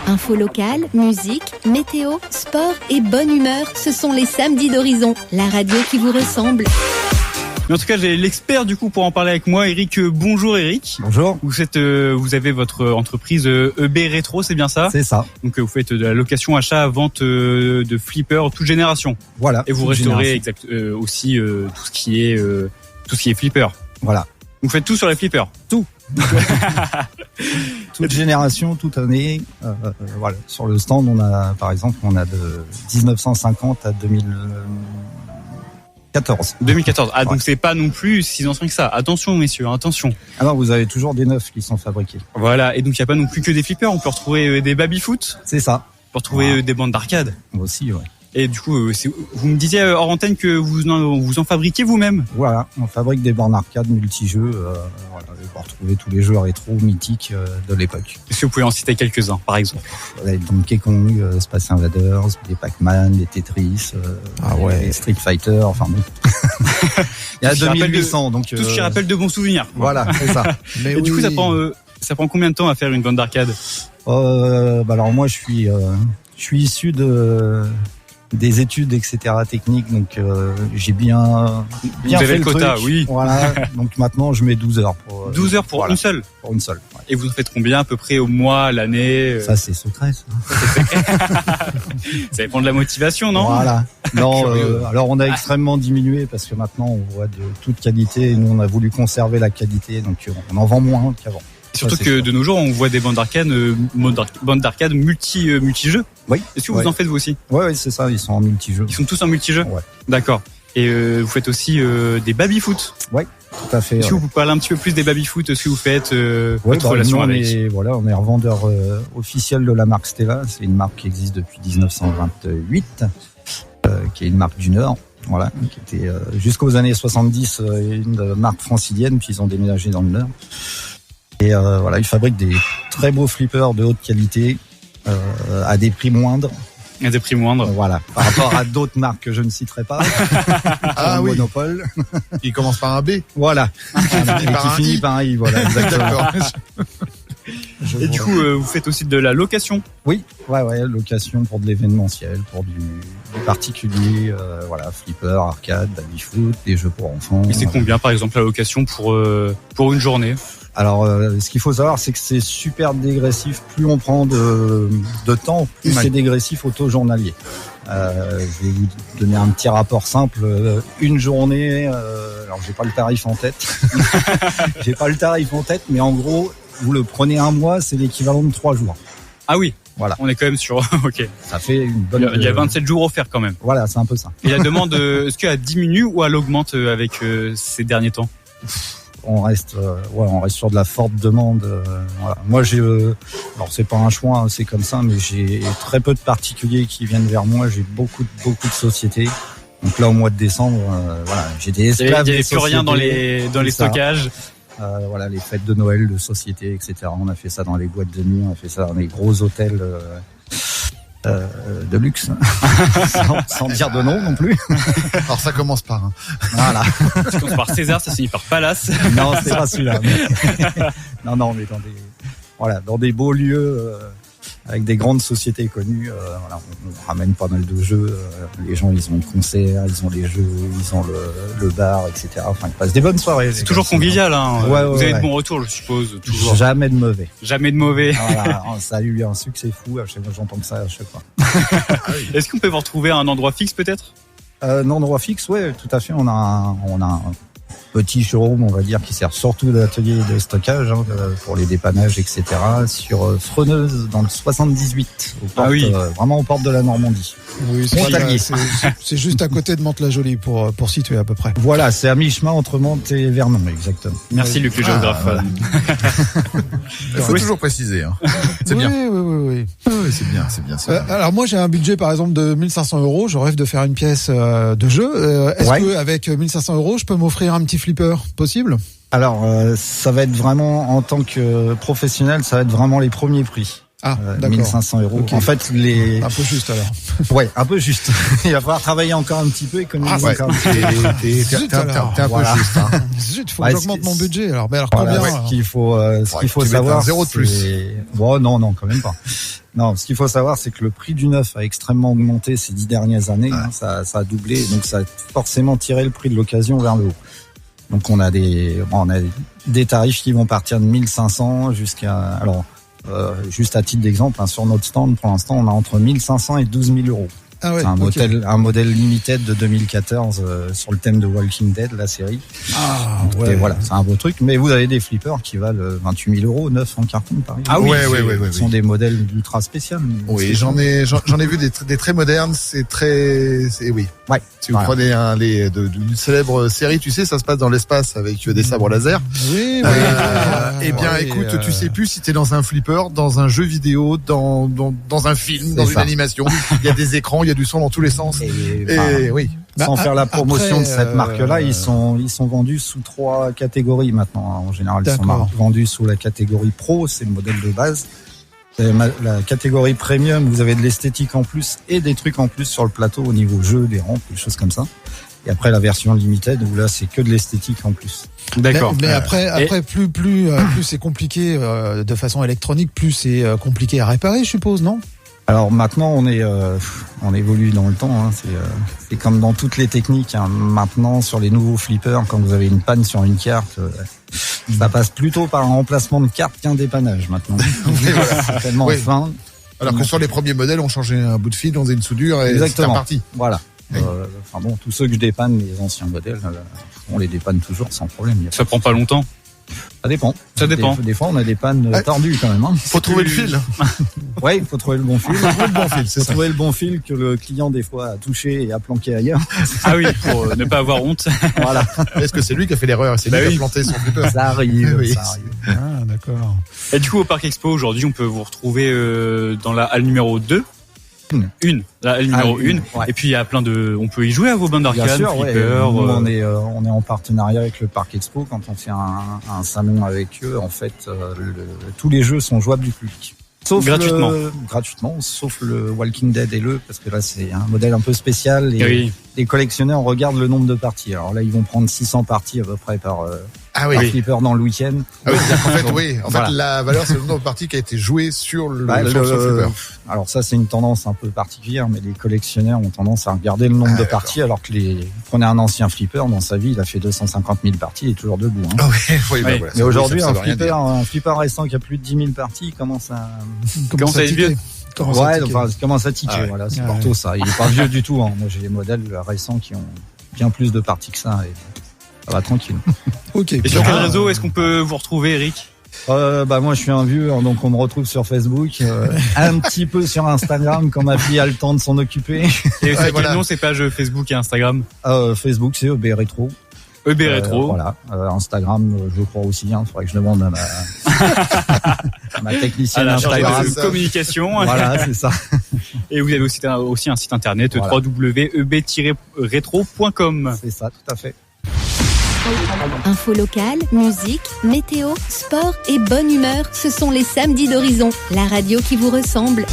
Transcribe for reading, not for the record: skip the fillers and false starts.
Info locale, musique, météo, sport et bonne humeur, ce sont les samedis d'Horizon, la radio qui vous ressemble. Mais en tout cas, j'ai l'expert du coup pour en parler avec moi, Eric. Bonjour Eric. Bonjour. Vous avez votre entreprise EB Rétro, c'est bien ça ? C'est ça. Donc vous faites de la location, achat, vente de flippers toute génération. Voilà. Et vous restaurez aussi tout ce qui est flipper. Voilà. Vous faites tout sur les flippers. Tout. Toute génération, toute année. Voilà. Sur le stand, on a de 1950 à 2014. 2014. Ah, ouais. Donc c'est pas non plus si ancien que ça. Attention, messieurs, attention. Alors, vous avez toujours des neufs qui sont fabriqués. Voilà. Et donc, il n'y a pas non plus que des flippers. On peut retrouver des baby-foot. C'est ça. On peut retrouver des bandes d'arcade. Moi aussi, ouais. Et du coup, vous me disiez hors antenne que vous en fabriquez vous-même. Voilà. On fabrique des bornes arcade multijeux. Voilà. On peut retrouver tous les jeux rétro mythiques de l'époque. Est-ce que vous pouvez en citer quelques-uns, par exemple? Les Donkey Kong, Space Invaders, les Pac-Man, les Tetris, les Street Fighter, enfin bon. Il y a 2800, donc... Tout ce qui rappelle de bons souvenirs. Voilà, c'est ça. Mais et du coup, ça prend combien de temps à faire une bande d'arcade? Alors moi, je suis issu des études, etc., techniques, donc j'ai bien vous avez fait le quota, truc. Oui. Voilà, donc maintenant je mets 12 heures pour 12 heures pour voilà, une seule. Pour une seule. Ouais. Et vous en faites combien à peu près au mois, l'année? Ça c'est secret, ça. Ça dépend de la motivation, non? Voilà. Non, alors on a extrêmement diminué parce que maintenant on voit de toute qualité et nous on a voulu conserver la qualité, donc on en vend moins qu'avant. Surtout que de nos jours, on voit des bandes d'arcade multi-jeux. Oui. Est-ce que vous en faites vous aussi? Oui, c'est ça. Ils sont en multi-jeux. Ils sont tous en multi-jeux. Ouais. D'accord. Et vous faites aussi des baby-foot. Oui, tout à fait. Est-ce que vous parlez un petit peu plus des baby-foot? Ce que vous faites, votre relation avec? On est revendeur officiel de la marque Stella. C'est une marque qui existe depuis 1928, qui est une marque du Nord. Voilà, qui était jusqu'aux années 70 une marque francilienne, puis ils ont déménagé dans le Nord. Et voilà, ils fabriquent des très beaux flippers de haute qualité à des prix moindres. À des prix moindres. Voilà, par rapport à d'autres marques que je ne citerai pas. Ah oui. Monopole. Il commence par un B. Voilà. Et qui finit par un I. Voilà, exactement. Et du coup, vous faites aussi de la location? Oui, ouais, location pour de l'événementiel, pour du particulier, voilà, flipper, arcade, baby-foot, des jeux pour enfants. Et c'est combien, par exemple, la location pour une journée? Alors, ce qu'il faut savoir, c'est que c'est super dégressif. Plus on prend de temps, plus c'est dégressif au taux journalier. Je vais vous donner un petit rapport simple. Une journée, alors j'ai pas le tarif en tête, mais en gros, vous le prenez un mois, c'est l'équivalent de 3 jours. Ah oui. Voilà. On est quand même sur, ok. Ça fait une bonne... Il y a 27 jours offerts quand même. Voilà, c'est un peu ça. Et la demande, est-ce qu'elle diminue ou elle augmente avec ces derniers temps? On reste sur de la forte demande. Voilà. Moi, alors c'est pas un choix, hein, c'est comme ça, mais j'ai très peu de particuliers qui viennent vers moi. J'ai beaucoup de sociétés. Donc là, au mois de décembre, voilà, j'ai des esclaves. Il n'y avait plus rien dans les stockages. Voilà, les fêtes de Noël, de société, etc. On a fait ça dans les boîtes de nuit, on a fait ça dans les gros hôtels de luxe, sans dire de nom non plus. Alors ça commence par un. Voilà. Ça commence par César, ça finit par Palace. Non, c'est pas celui-là. Mais... non, mais dans des beaux lieux. Avec des grandes sociétés connues, voilà, on ramène pas mal de jeux. Les gens, ils ont le concert, ils ont les jeux, ils ont le bar, etc. Enfin, ils passent des bonnes soirées. C'est toujours convivial, hein. Ouais, vous avez de bons retours, je suppose. Toujours. Jamais de mauvais. Jamais de mauvais. Voilà, ça a eu un succès fou. À chaque fois, j'entends ça à chaque fois. Est-ce qu'on peut vous retrouver à un endroit fixe, peut-être? Un endroit fixe, ouais, tout à fait. On a un petit showroom, on va dire, qui sert surtout d'atelier de stockage, hein, pour les dépannages, etc. Sur Freneuse, dans le 78, vraiment aux portes de la Normandie. Oui, c'est juste à côté de Mantes-la-Jolie pour situer à peu près. Voilà, c'est à mi-chemin entre Mantes et Vernon, exactement. Merci Luc le géographe. Voilà. Il faut toujours préciser. Hein. C'est bien. Oui. Oui, c'est bien. Alors moi j'ai un budget par exemple de 1500 €. Je rêve de faire une pièce de jeu. Est-ce que avec 1500 € je peux m'offrir un petit flipper possible? Alors ça va être vraiment, en tant que professionnel, ça va être vraiment les premiers prix. Ah, d'accord. 1500 €. Okay. En fait, un peu juste alors. Ouais, un peu juste. Il va falloir travailler encore un petit peu, économiser encore un petit peu. T'es un peu juste. Hein. Zut, faut que j'augmente mon budget. Alors, mais alors combien Ce qu'il faut savoir, zéro de plus. Bon, non, quand même pas. Non, ce qu'il faut savoir, c'est que le prix du neuf a extrêmement augmenté ces 10 dernières années. Hein, ça a doublé, donc ça a forcément tiré le prix de l'occasion vers le haut. Donc on a des tarifs qui vont partir de 1500 jusqu'à, juste à titre d'exemple, sur notre stand, pour l'instant, on a entre 1500 et 12 000 €. Ah ouais, c'est un modèle limited de 2014 sur le thème de Walking Dead, la série. Ah, donc, ouais. Voilà, c'est un beau truc. Mais vous avez des flippers qui valent 28 000 € neufs en carton, par exemple. Ah oui, Ce sont des modèles ultra spéciaux. Oui, j'en ai vu des très modernes. Oui. Ouais. Si vous prenez d'une célèbre série, tu sais, ça se passe dans l'espace avec des sabres laser. Oui. Eh bien, écoute, tu sais plus si t'es dans un flipper, dans un jeu vidéo, dans un film, dans une animation. Il y a des écrans, il y a du son dans tous les sens. Et oui. Sans faire la promotion de cette marque-là, ils sont vendus sous 3 catégories maintenant. En général, ils sont vendus sous la catégorie Pro, c'est le modèle de base. La catégorie Premium, vous avez de l'esthétique en plus et des trucs en plus sur le plateau au niveau jeu, des rampes, des choses comme ça. Et après la version Limited, où là c'est que de l'esthétique en plus. D'accord. Mais après plus c'est compliqué de façon électronique, plus c'est compliqué à réparer, je suppose, non? Alors maintenant, on évolue dans le temps. Hein. C'est comme dans toutes les techniques. Hein. Maintenant, sur les nouveaux flippers, quand vous avez une panne sur une carte, ça passe plutôt par un remplacement de carte qu'un dépannage. Maintenant, c'est tellement fin. Alors que sur les premiers modèles, on changeait un bout de fil, on faisait une soudure et c'était reparti. Voilà. Oui. Tous ceux que je dépanne, les anciens modèles, on les dépanne toujours sans problème. Ça prend pas longtemps. Ça dépend. Des fois, on a des pannes tordues quand même. Hein. Faut trouver le fil. Ouais, il faut trouver le bon fil. Trouver le bon fil que le client des fois a touché et a planqué ailleurs. Ah oui, pour ne pas avoir honte. Voilà. Est-ce que c'est lui qui a fait l'erreur? C'est lui qui a planté son flipper. Ça arrive. Oui. Ça arrive. Ah, d'accord. Et du coup, au Parc Expo, aujourd'hui, on peut vous retrouver dans la halle numéro 2. La halle numéro 1. Ouais. Et puis, il y a on peut y jouer à vos bandes d'arcade, flippers. Nous, on est en partenariat avec le Parc Expo. Quand on fait un salon avec eux, en fait, tous les jeux sont jouables du public. Sauf gratuitement, sauf le Walking Dead et parce que là, c'est un modèle un peu spécial et les collectionneurs regardent le nombre de parties. Alors là, ils vont prendre 600 parties à peu près par flipper dans le week-end. Ah oui, en fait, la valeur, c'est le nombre de parties qui a été joué sur le flipper. Alors ça, c'est une tendance un peu particulière, mais les collectionneurs ont tendance à regarder le nombre de parties, alors que prenez un ancien flipper, dans sa vie, il a fait 250 000 parties, il est toujours debout. Hein. Voilà, mais aujourd'hui, un flipper récent qui a plus de 10 000 parties commence à être vieux. Commence à tiquer. Voilà, c'est Porto ça. Il est pas vieux du tout. Hein. Moi, j'ai des modèles récents qui ont bien plus de parties que ça. Et ça va tranquille. Ok. Et sur quel réseau est-ce qu'on peut vous retrouver, Eric? Moi, je suis un vieux, donc on me retrouve sur Facebook, un petit peu sur Instagram quand ma fille a le temps de s'en occuper. Et c'est quel nom ces pages Facebook et Instagram? Facebook, c'est EB Rétro. EB Rétro. Voilà. Instagram, je crois aussi. Il faudrait que je demande à ma technicienne Instagram. De communication. Voilà, c'est ça. Et vous avez aussi un site internet, www.eb-retro.com. C'est ça, tout à fait. Info locale, musique, météo, sport et bonne humeur, ce sont les samedis d'Horizon, la radio qui vous ressemble.